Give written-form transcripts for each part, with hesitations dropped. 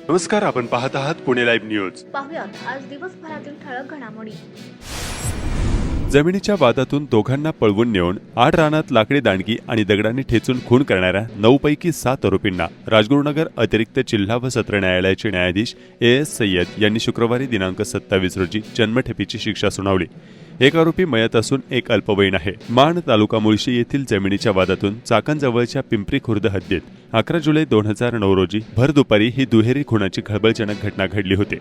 नमस्कार, आपण पाहत आहात पुणे लाईव्ह न्यूज. पाहुयात आज दिवसभरातील ठळक घडामोडी. जमिनीच्या वादातून दोघांना पळवून नेऊन आड रानात लाकडी दांडगी आणि दगडांनी ठेचून खून करणाऱ्या 9 पैकी 7 आरोपींना राजगुरुनगर अतिरिक्त जिल्हा व सत्र न्यायालयाचे न्यायाधीश ए.एस. सय्यद यांनी शुक्रवारी दिनांक 27 रोजी जन्मठेपेची शिक्षा सुनावली. एक आरोपी मयत असून एक अल्पवयीन आहे. माण तालुका मुळशी येथील जमिनीच्या वादातून चाकणजवळच्या पिंपरी खुर्द हद्दीत 11 जुलै 2009 रोजी भर दुपारी ही दुहेरी खुनाची खळबळजनक घटना घडली होती.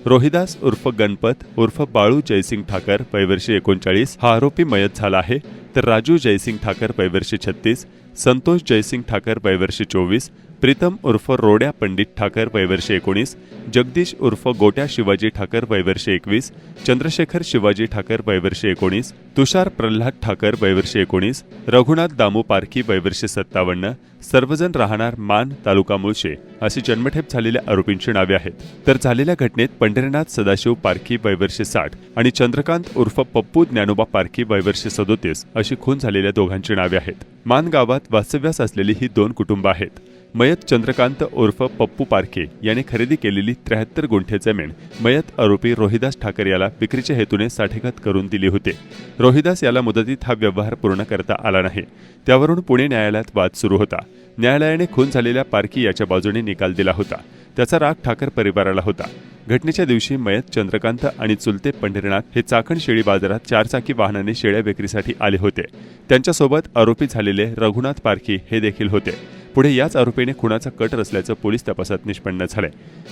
रोहिदास उर्फ गणपत उर्फ बाळू जयसिंग ठाकर वयवर्ष 39 हा आरोपी मयत झाला आहे, तर राजू जयसिंग ठाकर वयवर्ष 36, संतोष जयसिंग ठाकर वयवर्ष 24, प्रीतम उर्फ रोड्या पंडित ठाकर वयवर्ष 19, जगदीश उर्फ गोट्या शिवाजी ठाकर वयवर्ष 21, चंद्रशेखर शिवाजी ठाकर वयवर्ष 19, तुषार प्रल्हाद ठाकर वयवर्ष 19, रघुनाथ दामू पारखी वयवर्ष 57, सर्वजण राहणार मान तालुका मुळशे अशी जन्मठेप झालेल्या आरोपींची नावे आहेत. तर झालेल्या घटनेत पंढरीनाथ सदाशिव पारखी वयवर्ष 60 आणि चंद्रकांत उर्फ पप्पू ज्ञानोबा पारखी वयवर्ष 37 अशी खून झालेल्या दोघांची नावे आहेत. मान गावात वास्तव्यास असलेली ही 2 कुटुंब आहेत. मयत चंद्रकांत उर्फ पप्पू पारखे याने खरेदी केलेली 73 गुंठे जमीन मयत आरोपी रोहिदास ठाकर याला विक्रीच्या हेतूने साठेगत करून दिली होती. रोहिदास याला मुदतीत हा व्यवहार पूर्ण करता आला नाही. त्यावरून पुणे न्यायालयात वाद सुरू होता. न्यायालयाने खून झालेल्या पारखी याच्या बाजूने निकाल दिला होता. त्याचा राग ठाकर परिवाराला होता. घटनेच्या दिवशी मयत चंद्रकांत आणि चुलते पंढरीनाथ हे चाकण शेळी बाजारात 4 चाकी वाहनाने शेळ्या विक्रीसाठी आले होते. त्यांच्यासोबत आरोपी झालेले रघुनाथ पारखी हे देखील होते. पुढे याच आरोपीने खुनाचा कट रचल्याचं पोलीस तपासात निष्पन्न झाले.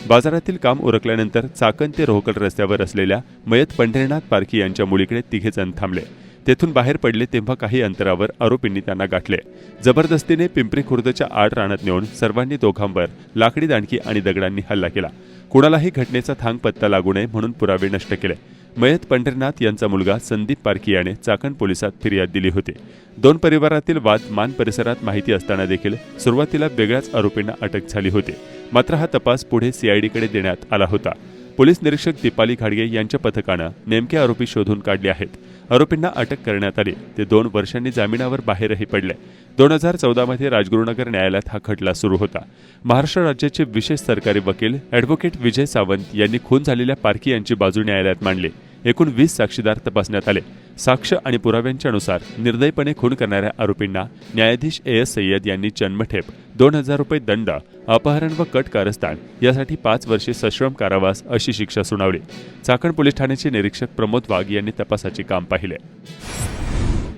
बाजारातील काम उरकल्यानंतर चाकण ते रोहकल रस्त्यावर असलेल्या मयत पंढरीनाथ पारखी यांच्या मुलीकडे 3 जण थांबले. तेथून बाहेर पडले तेव्हा काही अंतरावर आरोपींनी त्यांना गाठले. जबरदस्तीने पिंपरी खुर्दच्या आड रानात नेऊन सर्वांनी दोघांवर लाकडी दांडकी आणि दगडांनी हल्ला केला. कुणालाही घटनेचा थांग पत्ता लागू नये म्हणून पुरावे नष्ट केले. मयत पंढरीनाथ यांचा मुलगा संदीप पारखी याने चाकण पोलिसात फिर्याद दिली होती. 2 परिवारातील वाद मान परिसरात माहिती असताना देखील सुरुवातीला वेगळ्याच आरोपींना अटक झाली होती. मात्र हा तपास पुढे सीआयडीकडे देण्यात आला होता. पोलीस निरीक्षक दीपाली घाडगे यांच्या पथकानं नेमके आरोपी शोधून काढले आहेत. आरोपींना अटक करण्यात आली. ते 2 वर्षांनी जामिनावर बाहेरही पडले. 2014 मध्ये राजगुरुनगर न्यायालयात हा खटला सुरू होता. महाराष्ट्र राज्याचे विशेष सरकारी वकील ॲडव्होकेट विजय सावंत यांनी खून झालेल्या पारखी यांची बाजू न्यायालयात मांडली. एकूण 20 साक्षीदार तपासण्यात आले. साक्ष आणि पुराव्यांच्यानुसार निर्दयीपणे खून करणाऱ्या आरोपींना न्यायाधीश ए.एस. सय्यद यांनी जन्मठेप, 2000 रुपये दंड, अपहरण व कट कारस्थान यासाठी 5 वर्षे सश्रम कारावास अशी शिक्षा सुनावली. चाकण पोलीस ठाण्याचे निरीक्षक प्रमोद वाघ यांनी तपासाचे काम पाहिले.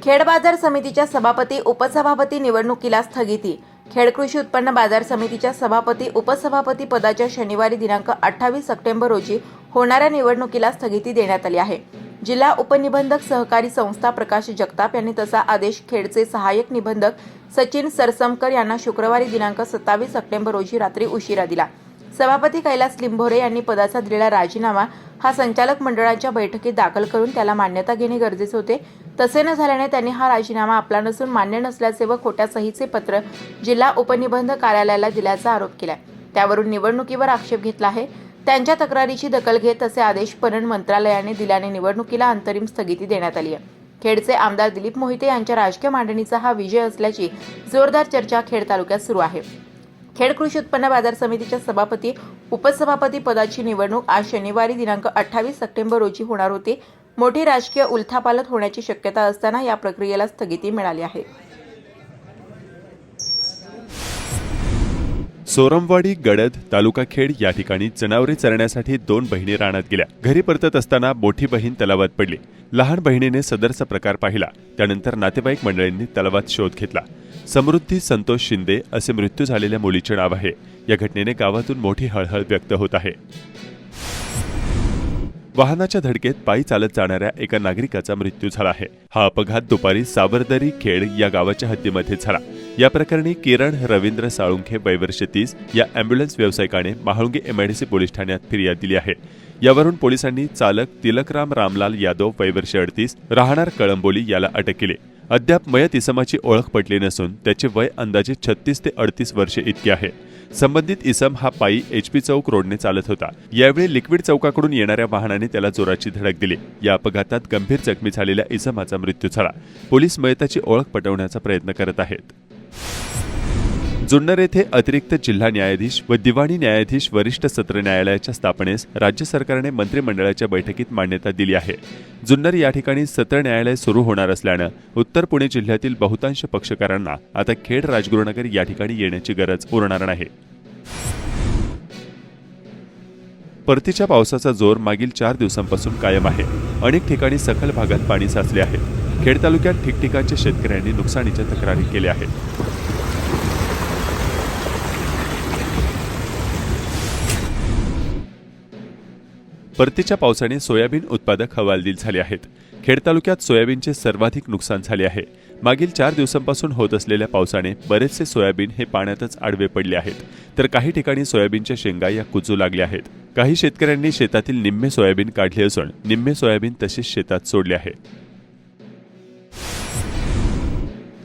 खेड बाजार समितीच्या सभापती उपसभापती निवडणुकीला स्थगिती. खेड कृषी उत्पन्न बाजार समितीच्या सभापती उपसभापती पदाच्या शनिवारी दिनांक 28 सप्टेंबर रोजी होणाऱ्या निवडणुकीला स्थगिती देण्यात आली आहे. जिल्हा उपनिबंधक सहकारी संस्था प्रकाश जगताप यांनी तसा आदेश खेडचे सहाय्यक निबंधक सचिन सरसमकर यांना शुक्रवारी दिनांक 27 सप्टेंबर रोजी रात्री उशिरा दिला. सभापती कैलास लिंभोरे यांनी पदाचा दिलेला राजीनामा हा संचालक मंडळाच्या बैठकीत दाखल करून त्याला मान्यता घेणे गरजेचे होते. तसे न झाल्याने त्यांनी हा राजीनामा आपला नसून मान्य नसल्याचे व खोट्या सहीचे पत्र जिल्हा उपनिबंधक कार्यालयाला दिल्याचा आरोप केला. त्यावरून निवडणुकीवर आक्षेप घेतला आहे. त्यांच्या तक्रारीची दखल घेत असे आदेश पणन मंत्रालयाने दिल्याने निवडणुकीला अंतरिम स्थगिती देण्यात आली आहे. खेडचे आमदार दिलीप मोहिते यांच्या राजकीय मांडणीचा हा विजय असल्याची जोरदार चर्चा खेड तालुक्यात सुरू आहे. खेड कृषी उत्पन्न बाजार समितीच्या सभापती उपसभापती पदाची निवडणूक आज शनिवारी दिनांक 28 सप्टेंबर रोजी होणार होती. मोठी राजकीय उलथापालथ होण्याची शक्यता असताना या प्रक्रियेला स्थगिती मिळाली आहे. सोरमवाडी गडद तालुका खेड या ठिकाणी जनावरे चरण्यासाठी 2 बहिणी रानात गेल्या. घरी परतत असताना मोठी बहीण तलावात पडली. लहान बहिणीने सदरचा प्रकार पाहिला. त्यानंतर नातेवाईक मंडळींनी तलावात शोध घेतला. समृद्धी संतोष शिंदे असे मृत्यू झालेल्या मुलीचे नाव आहे. या घटनेने गावातून मोठी हळहळ व्यक्त होत आहे. वाहनाच्या धडकेत पायी चालत जाणाऱ्या एका नागरिकाचा मृत्यू झाला आहे. हा अपघात दुपारी साबरदरी खेड या गावाच्या हद्दीमध्ये झाला. या प्रकरणी किरण रवींद्र साळुंखे वयवर्ष 30 या अँब्युलन्स व्यावसायिकाने महाळुंगे एमआयडीसी पोलीस ठाण्यात फिर्याद दिली आहे. यावरून पोलिसांनी चालक तिलकराम रामलाल यादव वयवर्ष 38 राहणार कळंबोली याला अटक केली. अद्याप मयत इसमाची ओळख पटली नसून त्याचे वय अंदाजे 36 ते 38 वर्षे इतके आहे. संबंधित इसम हा पायी एचपी चौक रोडने चालत होता. यावेळी लिक्विड चौकाकडून येणाऱ्या वाहनाने त्याला जोराची धडक दिली. या अपघातात गंभीर जखमी झालेल्या इसमाचा मृत्यू झाला. पोलीस मयताची ओळख पटवण्याचा प्रयत्न करत आहेत. जुन्नर येथे अतिरिक्त जिल्हा न्यायाधीश व दिवाणी न्यायाधीश वरिष्ठ सत्र न्यायालयाच्या स्थापनेस राज्य सरकारने मंत्रिमंडळाच्या बैठकीत मान्यता दिली आहे. जुन्नर या ठिकाणी सत्र न्यायालय सुरू होणार असल्यानं उत्तर पुणे जिल्ह्यातील बहुतांश पक्षकारांना आता खेड राजगुरुनगर या ठिकाणी येण्याची गरज उरणार नाही. परतीच्या पावसाचा जोर मागील 4 दिवसांपासून कायम आहे. अनेक ठिकाणी सखल भागात पाणी साचले आहे. खेड तालुक्यात ठिकठिकाणच्या शेतकऱ्यांनी नुकसानीच्या तक्रारी केल्या आहेत. परतीच्या पावसाने सोयाबीन उत्पादक हवालदिल झाले आहेत. खेड तालुक्यात सोयाबीनचे सर्वाधिक नुकसान झाले आहे. मागील 4 दिवसांपासून होत असलेल्या पावसाने बरेचसे सोयाबीन हे पाण्यातच आडवे पडले आहेत, तर काही ठिकाणी सोयाबीनच्या शेंगा या कुजू लागल्या आहेत. काही शेतकऱ्यांनी शेतातील निम्मे सोयाबीन काढले असून निम्मे सोयाबीन तसेच शेतात सोडले आहे.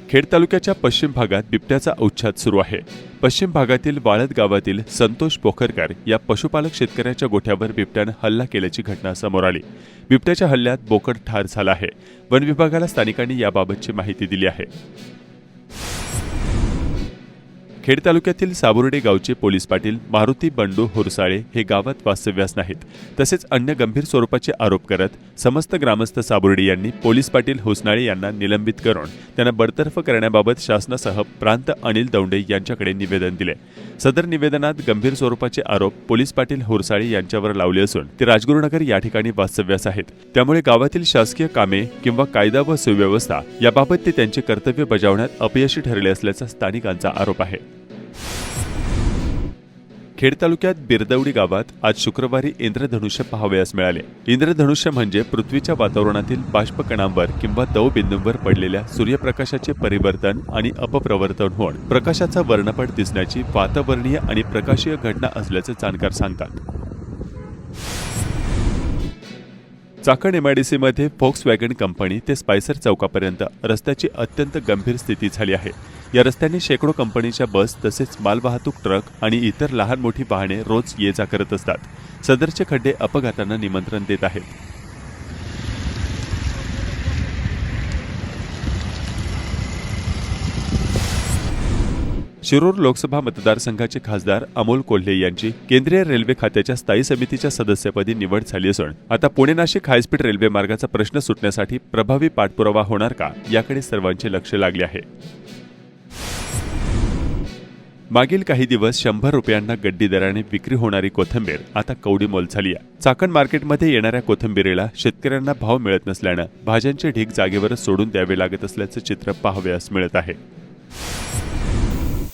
खेड तालुक्याच्या पश्चिम भागात बिबट्याचा उच्छाद सुरू आहे. पश्चिम भागातील वाळद गावातील संतोष पोखरकर या पशुपालक शेतकऱ्याच्या गोठ्यावर बिबट्यानं हल्ला केल्याची घटना समोर आली. बिबट्याच्या हल्ल्यात बोकड ठार झाला आहे. वन विभागाला स्थानिकांनी याबाबतची माहिती दिली आहे. खेड तालुक्यातील साबुर्डे गावचे पोलीस पाटील मारुती बंडू हुरसाळे हे गावात वास्तव्यास नाहीत. तसेच अन्य गंभीर स्वरूपाचे आरोप करत समस्त ग्रामस्थ साबुर्डे यांनी पोलीस पाटील हुसनाळे यांना निलंबित करून त्यांना बडतर्फ करण्याबाबत शासनासह प्रांत अनिल दौंडे यांच्याकडे निवेदन दिले. सदर निवेदनात गंभीर स्वरूपाचे आरोप पोलीस पाटील हुरसाळे यांच्यावर लावले असून ते राजगुरुनगर या ठिकाणी वास्तव्यास आहेत. त्यामुळे गावातील शासकीय कामे किंवा कायदा व सुव्यवस्था याबाबत ते त्यांचे कर्तव्य बजावण्यात अपयशी ठरले असल्याचा स्थानिकांचा आरोप आहे. खेड तालुक्यात बिरदवडी गावात आज शुक्रवारी इंद्रधनुष्य पाहावयास मिळाले. इंद्रधनुष्य म्हणजे पृथ्वीच्या वातावरणातील बाष्पकणांवर किंवा दवबिंदूंवर पडलेल्या सूर्यप्रकाशाचे परिवर्तन आणि अपप्रवर्तन होऊन प्रकाशाचा वर्णपट दिसण्याची वातावरणीय आणि प्रकाशीय घटना असल्याचे जाणकार सांगतात. चाकण एमआयडीसीमध्ये व्होक्सवॅगन कंपनी ते स्पायसर चौकापर्यंत रस्त्याची अत्यंत गंभीर स्थिती झाली आहे. या रस्त्याने शेकडो कंपनीच्या बस तसेच मालवाहतूक ट्रक आणि इतर लहान मोठी वाहने रोज ये जा करत असतात. सदरचे खड्डे अपघातांना निमंत्रण देत आहेत. शिरूर लोकसभा मतदारसंघाचे खासदार अमोल कोल्हे यांची केंद्रीय रेल्वे खात्याच्या स्थायी समितीच्या सदस्यपदी निवड झाली असून आता पुणे नाशिक हायस्पीड रेल्वे मार्गाचा प्रश्न सुटण्यासाठी प्रभावी पाठपुरावा होणार का याकडे सर्वांचे लक्ष लागले आहे. मागील काही दिवस 100 रुपयांना गड्डी दराने विक्री होणारी कोथिंबीर आता कवडीमोल झाली आहे. चाकण मार्केटमध्ये येणाऱ्या कोथिंबीरीला शेतकऱ्यांना भाव मिळत नसल्यानं भाज्यांचे ढीग जागेवरच सोडून द्यावे लागत असल्याचं चित्र पाहावयास मिळत आहे.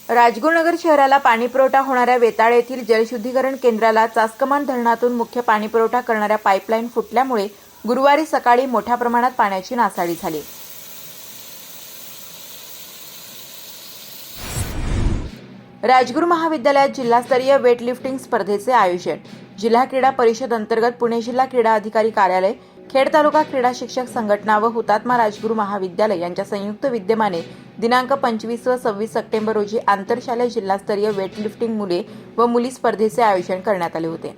राजगुरुनगर शहराला पाणीपुरवठा होणाऱ्या वेताळ येथील जलशुद्धीकरण केंद्राला चासकमान धरणातून मुख्य पाणीपुरवठा करणाऱ्या पाईपलाईन फुटल्यामुळे गुरुवारी सकाळी मोठ्या प्रमाणात पाण्याची नासाडी झाली. राजगुरू महाविद्यालयात जिल्हास्तरीय वेटलिफ्टिंग स्पर्धेचे आयोजन. जिल्हा क्रीडा परिषद अंतर्गत पुणे जिल्हा क्रीडा अधिकारी कार्यालय, खेड तालुका क्रीडा शिक्षक संघटना व हुतात्मा राजगुरू महाविद्यालय यांच्या संयुक्त विद्यमाने दिनांक 25 व 26 सप्टेंबर रोजी आंतरशालेय जिल्हास्तरीय वेटलिफ्टिंग मुले व मुली स्पर्धेचे आयोजन करण्यात आले होते.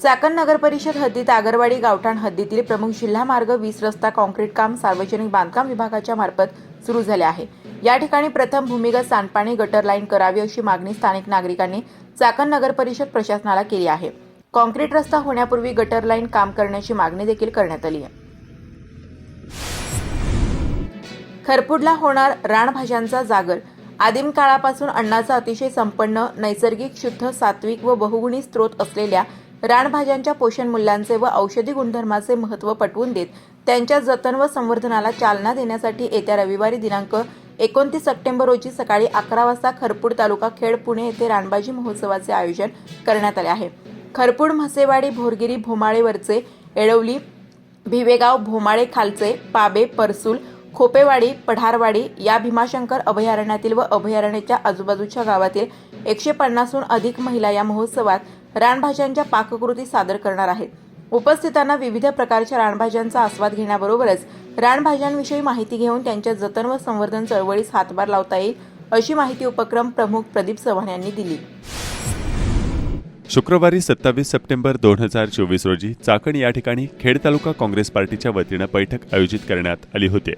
चाकण नगर परिषद हद्दीत आगरवाडी गावठाण हद्दीतील प्रमुख जिल्हा मार्ग 20 रस्ता कॉन्क्रीट काम सार्वजनिक बांधकाम विभागाच्या मार्फत सुरू झाले आहे. या ठिकाणी प्रथम भूमिगत सांडपाणी गटर लाईन करावी अशी मागणी स्थानिक नागरिकांनी चाकण नगर परिषद प्रशासनाला केली आहे. कॉन्क्रीट रस्ता होण्यापूर्वी गटर लाईन काम करण्याची मागणी देखील करण्यात आली आहे. खरपूडला होणार रानभाज्यांचा जागर. आदिम काळापासून अन्नाचा अतिशय संपन्न, नैसर्गिक, शुद्ध, सात्विक व बहुगुणी स्रोत असलेल्या रानभाज्यांच्या पोषण मूल्यांचे व औषधी गुणधर्माचे महत्त्व पटवून देत त्यांच्या जतन व संवर्धनाला चालना देण्यासाठी येत्या रविवारी दिनांक 29 सप्टेंबर रोजी सकाळी 11 वाजता खरपूड तालुका खेड पुणे येथे रानभाजी महोत्सवाचे आयोजन करण्यात आले आहे. खरपूड, म्हसेवाडी, भोरगिरी, भोमाळेवरचे, एळवली, भिवेगाव, भोमाळे खालचे, पाबे, परसूल, खोपेवाडी, पढारवाडी या भीमाशंकर अभयारण्यातील व अभयारण्याच्या आजूबाजूच्या गावातील 150हून अधिक महिला या महोत्सवात रानभाज्यांच्या पाककृती सादर करणार आहेत. उपस्थितांना विविध प्रकारच्या रानभाज्यांचा आस्वाद घेण्याबरोबरच रानभाज्यांविषयी माहिती घेऊन त्यांच्या जतन व संवर्धन चळवळीस हातभार लावता येईल अशी माहिती उपक्रम प्रमुख प्रदीप चव्हाण यांनी दिली. शुक्रवारी 27 सप्टेंबर 2024 रोजी चाकण या ठिकाणी खेड तालुका काँग्रेस पार्टीच्या वतीनं बैठक आयोजित करण्यात आली होती.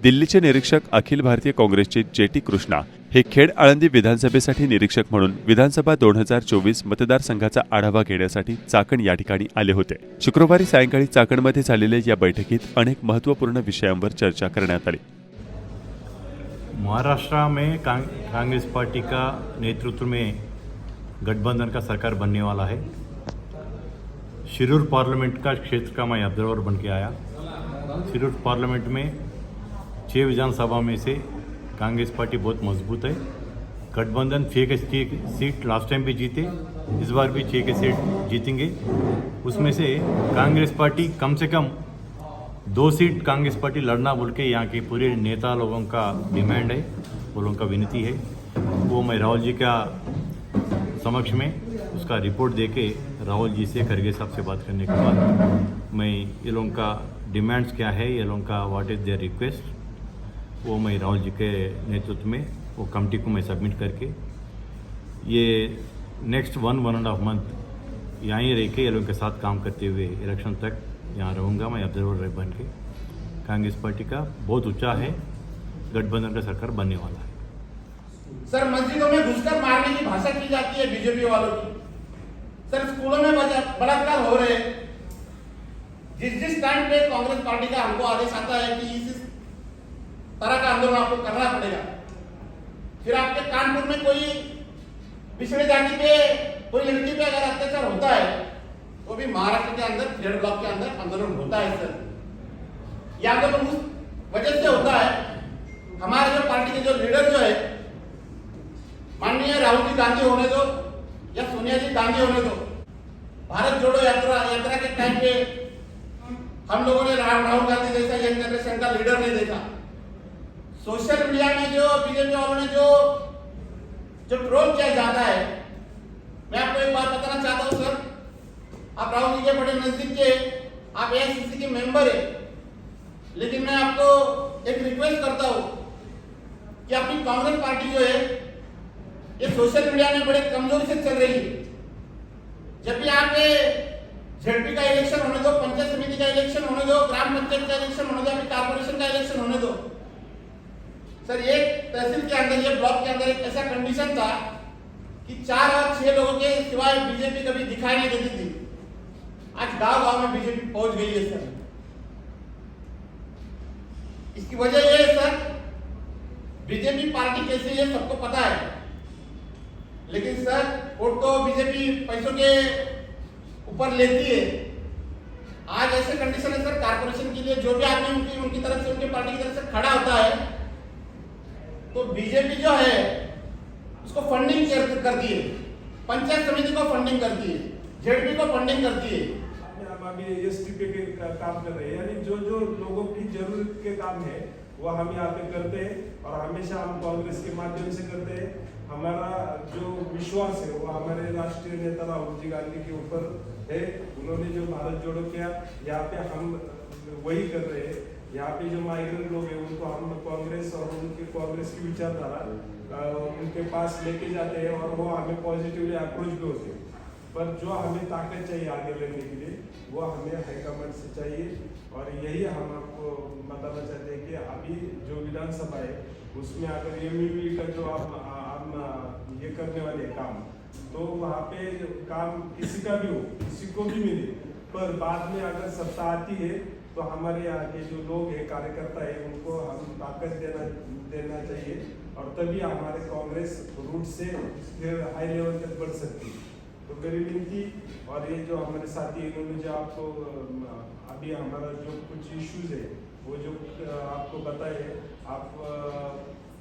दिल्लीचे निरीक्षक अखिल भारतीय काँग्रेसचे JT कृष्णा हे खेड आळंदी विधानसभेसाठी निरीक्षक म्हणून विधानसभा 2024 मतदारसंघाचा आढावा घेण्यासाठी चाकण या ठिकाणी आले होते। शुक्रवारी सायंकाळी चाकणमध्ये झालेल्या या बैठकीत अनेक महत्त्वपूर्ण विषयांवर चर्चा करण्यात आली। महाराष्ट्र में कांग्रेस पार्टी का नेतृत्व में गठबंधन का सरकार बनने वाला है। शिरूर पार्लियामेंट का क्षेत्र का मैं ऑब्जर्वर बन के आया। शिरूर पार्लियामेंट में 6 विधानसभा में से कांग्रेस पार्टी बहुत मजबूत है। गठबंधन 6 के सीट लास्ट टाइम भी जीते, इस बार भी 6 के सीट जीतेंगे। उसमें से कांग्रेस पार्टी कम से कम 2 सीट कांग्रेस पार्टी लड़ना बोल के यहाँ के पूरे नेता लोगों का डिमांड है, वो लोगों का विनती है। वो मैं राहुल जी का समक्ष में उसका रिपोर्ट देके राहुल जी से खड़गे साहब से बात करने के बाद मैं ये लोगों का डिमांड्स क्या है, ये लोगों का व्हाट इज़ देयर रिक्वेस्ट, वो मैं राहुल जी के नेतृत्व में वो कमेटी को मैं सबमिट करके ये नेक्स्ट 1.5 मंथ यहाँ ही रह के ये लोगों के साथ काम करते हुए इलेक्शन तक यहाँ रहूँगा मैं ऑब्जर्वर बन के। कांग्रेस पार्टी का बहुत ऊंचा है, गठबंधन का सरकार बनने वाला है। सर, मस्जिदों में घुसकर मारने की भाषा की जाती है बीजेपी वालों की। सर, स्कूलों में बलात्कार हो रहे हैं। जिस टाइम पे कांग्रेस पार्टी का हमको आदेश आता है कि इस तरह का आंदोलन आपको करना पड़ेगा, फिर आपके कानपुर में कोई पिछड़े जाति पे कोई लड़की पे अगर अत्याचार होता है तो भी महाराष्ट्र के अंदर खेड़ ब्लॉक के अंदर आंदोलन होता है। सर, यह आंदोलन उस वजह से होता है, हमारे जो पार्टी के जो लीडर जो है माननीय राहुल जी गांधी होने दो या सोनिया जी गांधी होने दो, भारत जोड़ो यात्रा के टाइम पे हम लोगों ने राहुल गांधी जैसा यंग जनरेशन का लीडर नहीं देखा। सोशल मीडिया में जो बीजेपी वालों ने जो ट्रोल किया जाता है, मैं आपको एक बात बताना चाहता हूं सर, आप राहुल जी के बड़े नजदीक के, आप एआईसीसी के मेंबर है, लेकिन मैं आपको एक रिक्वेस्ट करता हूं कि अपनी कांग्रेस पार्टी जो है ये सोशल मीडिया में बड़े कमजोरी से चल रही है। जब भी यहाँ पे झेडपी का इलेक्शन होने दो, पंचायत समिति का इलेक्शन होने दो, ग्राम पंचायत का इलेक्शन होने दो, कारपोरेशन का इलेक्शन होने दो, सर ये तहसील के अंदर, ये ब्लॉक के अंदर एक ऐसा कंडीशन था कि 4 और 6 लोगों के सिवाय बीजेपी कभी दिखाई नहीं देती थी। आज गांव-गांव में बीजेपी पहुंच गई है सर। इसकी वजह यह है सर, बीजेपी पार्टी कैसी है सबको पता है, लेकिन सर वोट तो बीजेपी पैसों के ऊपर लेती है। आज ऐसे कंडीशन है सर, कारपोरेशन के लिए जो भी आदमी उनकी तरफ से, उनके पार्टी की तरफ से खड़ा होता है तो बीजेपी जो है उसको फंडिंग करती है, पंचायत समिति को फंडिंग करती है, जेडपी को फंडिंग करती है। हम अभी एसटीपी के काम कर रहे हैं, यानी जो लोगों की जरूरत के काम है वो हम यहाँ पे करते हैं और हमेशा हम कांग्रेस के माध्यम से करते हैं। हमारा जो विश्वास है वो हमारे राष्ट्रीय नेता राहुल जी गांधी के ऊपर है। उन्होंने जो भारत जोड़ो किया, यहाँ पे हम वही कर रहे हैं। यहाँ पे जो माइग्रेंट लोग हैं उनको हम कांग्रेस और उनकी कांग्रेस की विचारधारा उनके पास लेके जाते हैं और वो हमें पॉजिटिवली अप्रोच भी होते हैं। पर जो हमें ताकत चाहिए आगे लेने के लिए वो हमें हाईकमांड से चाहिए और यही हम आपको बताना चाहते हैं कि अभी जो विधानसभा है उसमें अगर एमयूवी का जो हम ये करने वाले काम, तो वहाँ पे काम किसी का भी हो, किसी को भी मिले, पर बाद में अगर सत्ता आती है तो हमारे यहाँ के जो लोग हैं, कार्यकर्ता है, उनको हम ताकत देना चाहिए और तभी हमारे कांग्रेस रूट से फिर हाई लेवल तक बढ़ सकती है। तो मेरी विनती, और ये जो हमारे साथी इन्होंने जो आपको अभी हमारा जो कुछ इश्यूज है वो जो आपको बताए, आप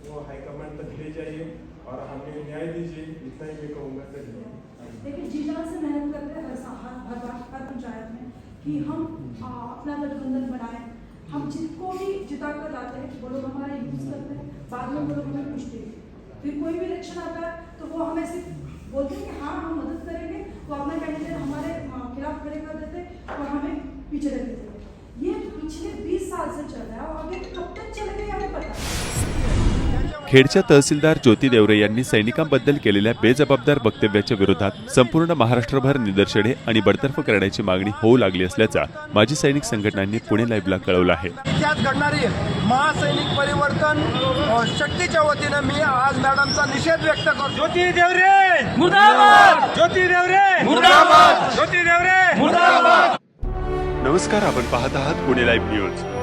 वो हाईकमांड तक ले जाइए और हमें न्याय दीजिए, इतना ही मैं कहूँगा। देखिए, जी जान से मेहनत करते हैं हर पंचायत में कि हम अपना गठबंधन बनाएं। हम जिनको भी जिता कर लाते हैं वो लोग हमारा यूज करते हैं, बाद में वो लोग हमें पूछते हैं, फिर कोई भी इलेक्शन आता है तो वो हमें सिर्फ बोलते हैं कि हाँ हम मदद करेंगे, वो अपना कैंडिडेट हमारे खिलाफ खड़े कर देते और हमें पीछे रख देते। ये पिछले 20 साल से चल रहा है और आगे कब तक चलेगा हमें पता है। खेडच्या तहसीलदार ज्योती देवरे यांनी सैनिकांबद्दल केलेल्या बेजबाबदार वक्तव्याच्या विरोधात संपूर्ण महाराष्ट्रभर निदर्शने आणि बडतर्फ करण्याची मागणी होऊ लागली असल्याचा माजी सैनिक संघटनांनी पुणे लाईव्हला कळवलं आहे. इतिहास घडणारी महासैनिक परिवर्तन शक्तीच्या वतीनं मी आज मॅडमचा निषेध व्यक्त करतो. ज्योती देवरे मुर्दाबाद, ज्योती देवरे मुर्दाबाद, ज्योती देवरे मुर्दाबाद. नमस्कार, आपण पाहत आहात पुणे लाईव्ह न्यूज.